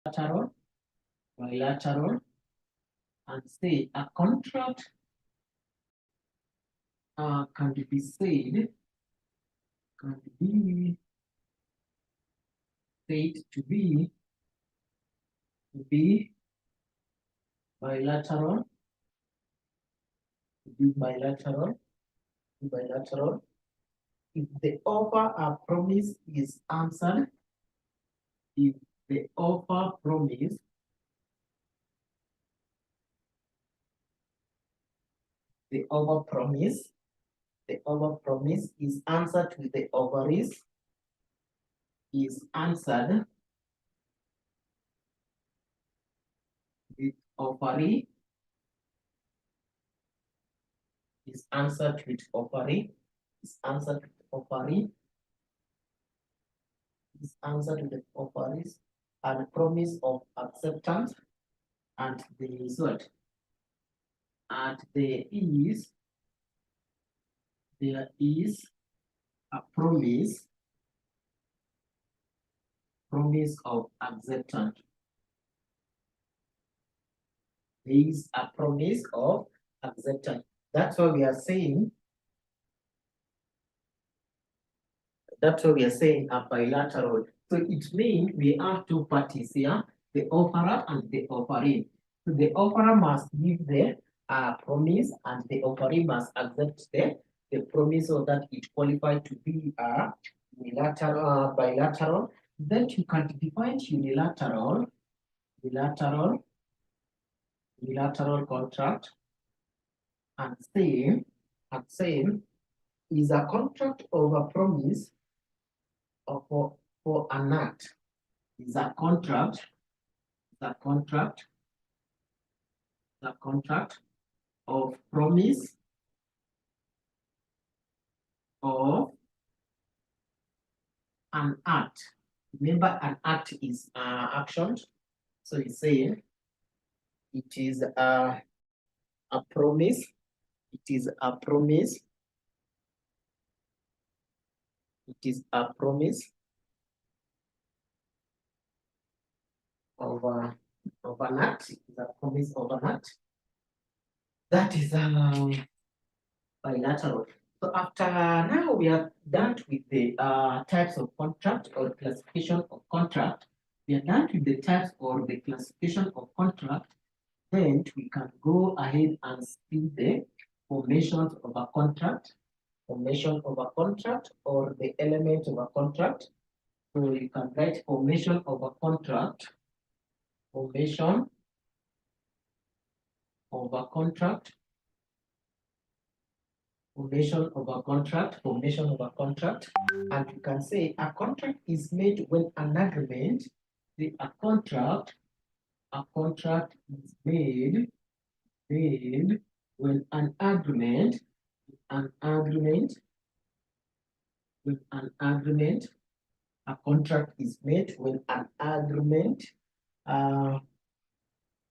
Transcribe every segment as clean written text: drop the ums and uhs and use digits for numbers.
bilateral, and say a contract can be said to be bilateral, if the offer or promise is answered, if the offer promise is answered with the ovaries, is answered with ovary, is answered with ovary, is answered with ovary, is answered with the ovaries, and promise of acceptance, and the result. And there is a promise of acceptance. There is a promise of acceptance. That's what we are saying. That's what we are saying a bilateral. So it means we have two parties here, the offerer and the offeree. So the offerer must give the promise, and the offeree must accept the promise so that it qualifies to be a bilateral. Then you can define unilateral contract, and same is a contract of a promise for an act. Is a contract of promise of an act. Remember, an act is action. So you say it is a promise. It is a promise. It is a promise of an act. It is a promise of an act. That is bilateral. So after now we are done with the types of contract or classification of contract. We are done with the types or the classification of contract. Then we can go ahead and see the formations of a contract, formation of a contract, or the element of a contract. So you can write formation of a contract, formation of a contract, formation of a contract, and you can say a contract is made when an agreement, a contract is made when an agreement, a contract is made when an agreement, or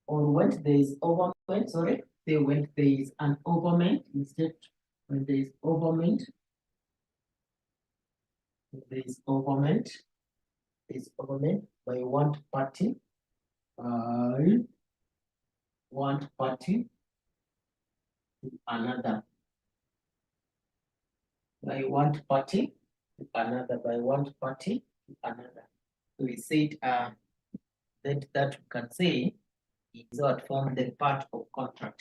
when there is overment, sorry, say when there is an overment, instead when there is overment, by one party, to another. By one party to another. So we said that we can say is what form the part of contract.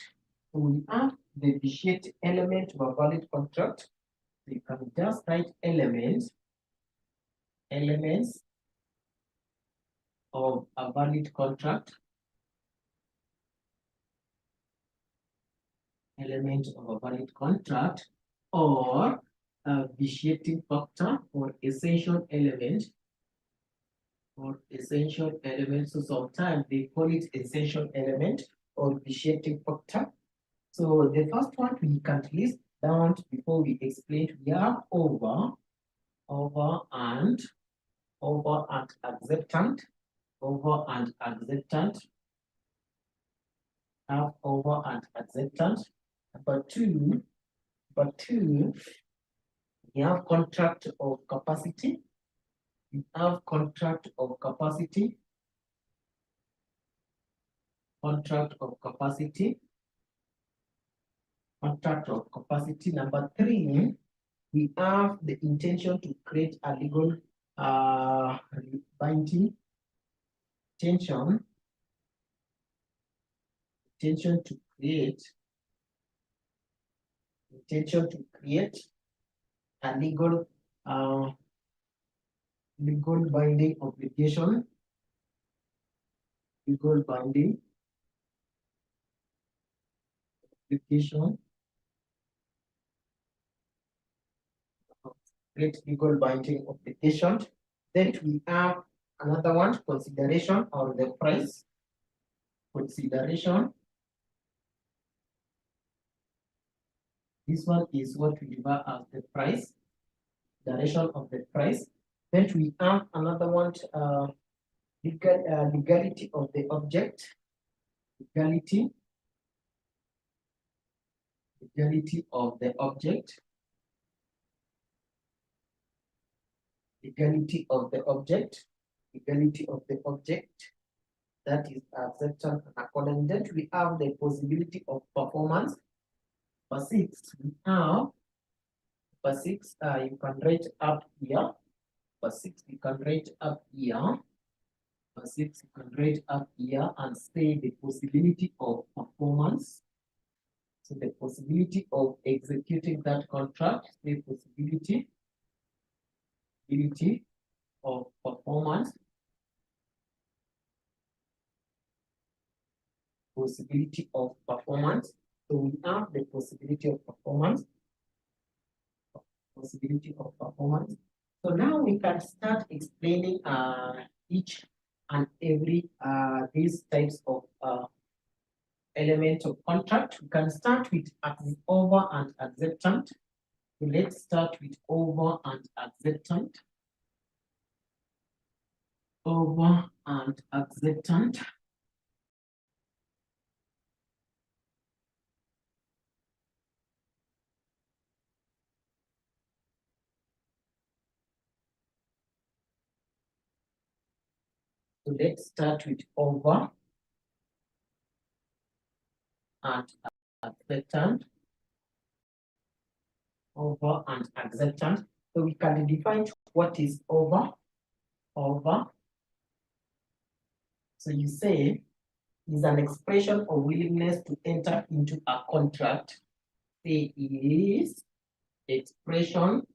So we have the vitiate element of a valid contract. So you can just write elements of a valid contract. Element of a valid contract, or a vitiating factor, or essential element. So sometimes they call it essential element or vitiating factor. So the first one we can list down before we explain. We have over and acceptant. Have over and acceptance. Number two, we have contract of capacity. We have contract of capacity. contract of capacity. Contract of capacity. Number 3, we have the intention to create a legal binding intention to create a legal binding obligation, legal binding obligation, create legal binding obligation. Then we have another one, consideration or the price. Consideration. This one is what we refer as the price, duration of the price. Then we have another one, legality of the object, legality of the object, legality of the object, that is acceptance and accordance. Then we have the possibility of performance. For 6, we have for 6, you can write up here. For 6, you can write up here. For 6, you can write up here and say the possibility of performance. So the possibility of executing that contract, the possibility of performance. Possibility of performance. So we have the possibility of performance. Possibility of performance. So now we can start explaining each and every these types of elements of contract. We can start with over and acceptant. So let's start with over and acceptant. Over and acceptant. So let's start with over and acceptant. Over and acceptant. So we can define what is over. Over. So you say is an expression of willingness to enter into a contract. Say is expression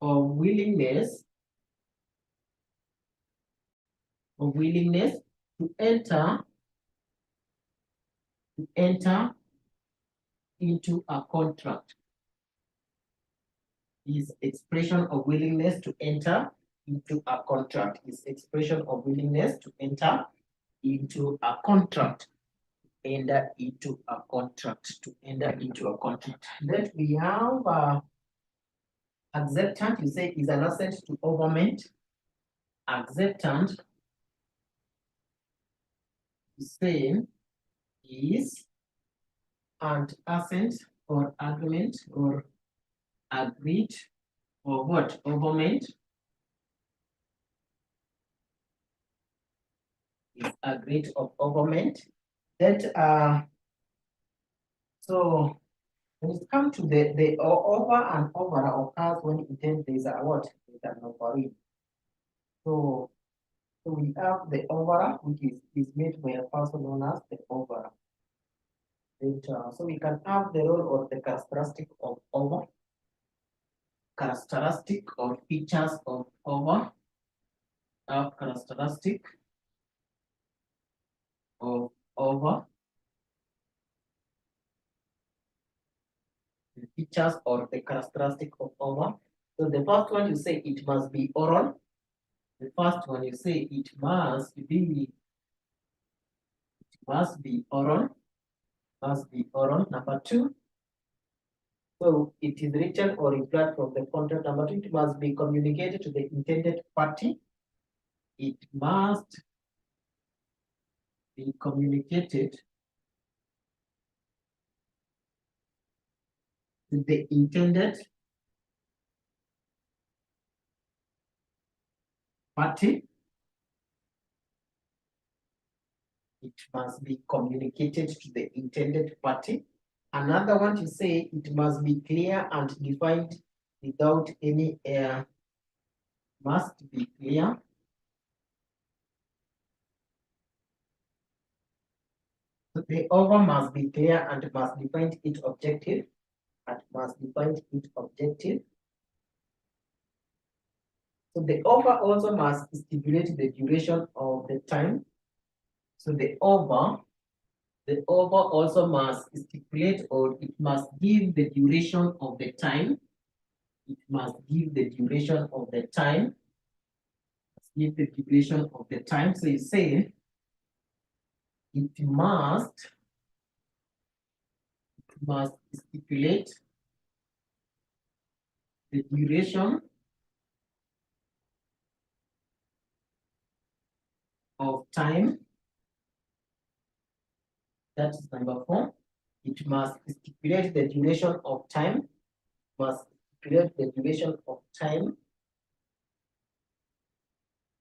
of willingness to enter into a contract. Is expression of willingness to enter into a contract. Is expression of willingness to enter into a contract. Enter into a contract. To enter into a contract. Then we have acceptant. You say is an assent to government. Acceptant. You say is and assent or agreement or agreed or what? Government is agreed of government. That so when it comes to the over and over occurs when intent there is a what? There is an overing. So we have the over, which is made by a person known as the over. So we can have the role or the characteristic of over, characteristic or features of over, characteristic of over, the features or the characteristic of over. So the first one you say it must be oral. The first one you say it must be oral. Must be oral. Number 2. So it is written or implied from the contract. Number 2, it must be communicated to the intended party. It must be communicated to the intended party. it must be communicated to the intended party. Another one to say it must be clear and defined without any error. Must be clear. So the offer must be clear and must define its objective. And must define its objective. So the offer also must stipulate the duration of the time. So the offer also must stipulate, or it must give the duration of the time. It must give the duration of the time. Give the duration of the time. So you say it must stipulate the duration of time. That is number 4. It must stipulate the duration of time. Must stipulate the duration of time.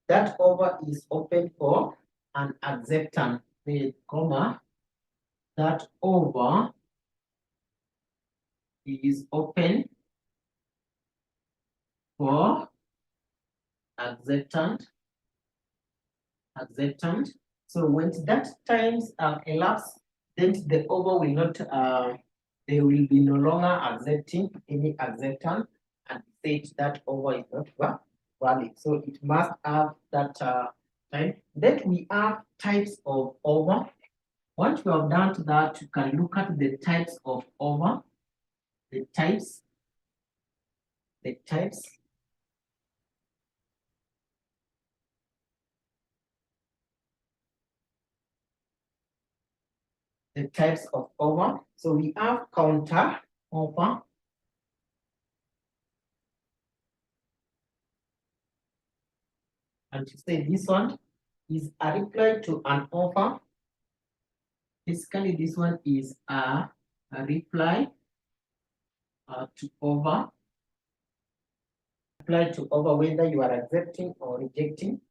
That offer is open for an acceptance, comma. That offer is open for acceptance. So when that times elapsed, then the offer will not, they will be no longer accepting any acceptance and say that offer is not valid. So it must have that time. Then we have types of offer. Once we have done that, you can look at the types of offer. The types. The types of offer. So we have counter offer. And to say this one is a reply to an offer. Basically, this one is a reply to offer. Reply to offer, whether you are accepting or rejecting.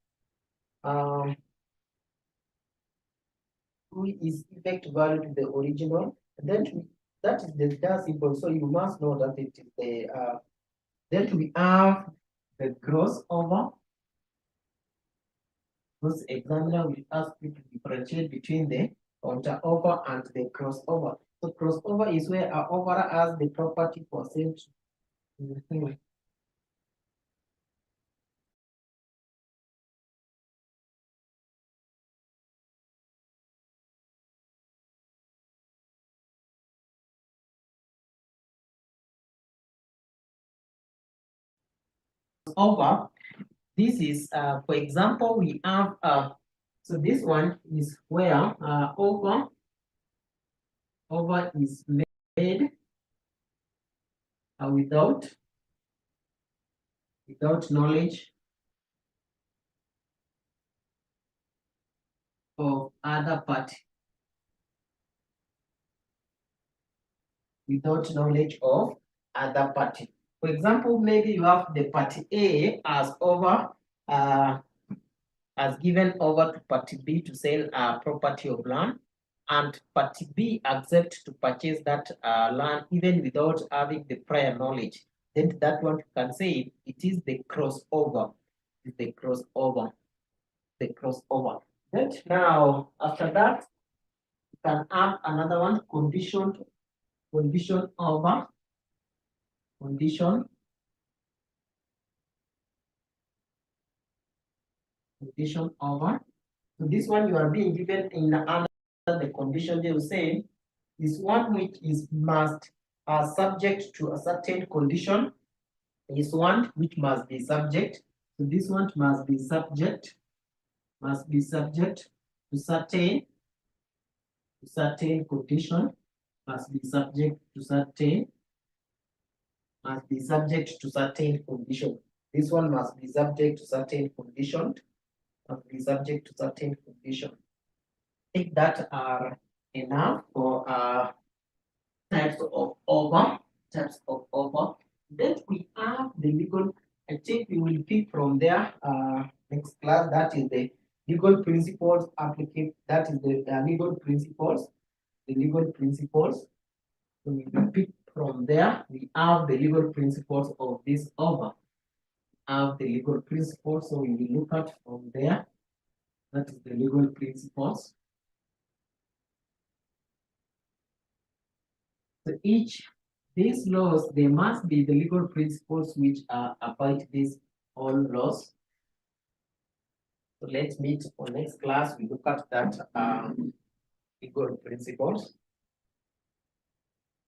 Who is effect value to the original? Then that is the data symbol. So you must know that it is the. Then we have the gross over. This examiner will ask you to differentiate between the counter over and the crossover. So crossover is where our over has the property for sale. Over, this is for example, we have so this one is where over is made without knowledge of other party. Without knowledge of other party. For example, maybe you have the party A as over as given over to party B to sell a property of land, and party B accept to purchase that land even without having the prior knowledge. Then that one can say it is the crossover. The crossover. The crossover. Then now after that, you can have another one, condition over. Condition over. So this one you are being given in under the condition they will say is one which is must subject to a certain condition, is one which must be subject. So this one must be subject to certain condition, must be subject to certain condition. This one must be subject to certain condition. Must be subject to certain condition. I think that are enough for types of offer. Then we have the legal. I think we will pick from there next class. That is the legal principles applicable, that is the legal principles, the legal principles. So we pick from there, we have the legal principles of this offer. Have the legal principles, so we will look at from there. That is the legal principles. So these laws, they must be the legal principles which are about these all laws. So let's meet for next class. We look at that legal principles.